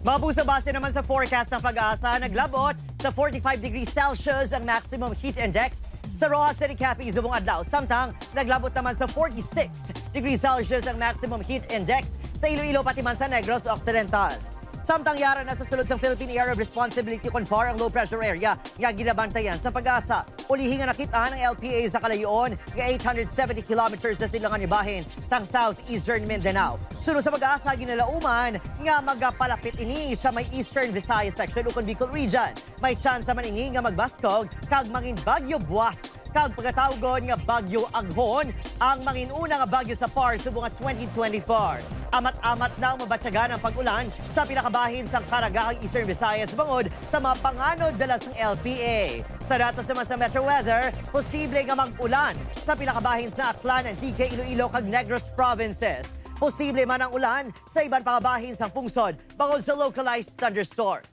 Mabusa base naman sa forecast ng Pag-asa, naglabot sa 45 degrees Celsius ang maximum heat index sa Rojas City, Capiz, Subong Adlaw. Samtang naglabot naman sa 46 degrees Celsius ang maximum heat index sa Iloilo pati man sa Negros Occidental. Samtang yara na sa sulod ng Philippine Area of Responsibility Conpar ang low pressure area nga ginabantayan sa Pag-asa. Ulihin nga nakita ng LPA sa Kalayuon nga 870 kilometers na silangan ibahin sa southeastern Mindanao. Sunod sa Pag-asa, ginalauman nga magapalapit ini sa may Eastern Visayas section ukon Bicol region. May chance man ini nga magbaskog kag mangin bagyo buwas kag pagkatawgon nga bagyo aghon ang manginuna nga bagyo sa FAR subong 2024. Amat-amat na ang mabatyagan ang pag-ulan sa pinakabahin sa karagahang Eastern Visayas bangod sa mga panganod dalas ng LPA. Sa datos naman sa Metro Weather, posible nga mag-ulan sa pinakabahin sa Aklan, Antique, Iloilo kag Negros provinces. Posible man ang ulan sa ibang pakabahin sa pungsod bangod sa localized thunderstorms.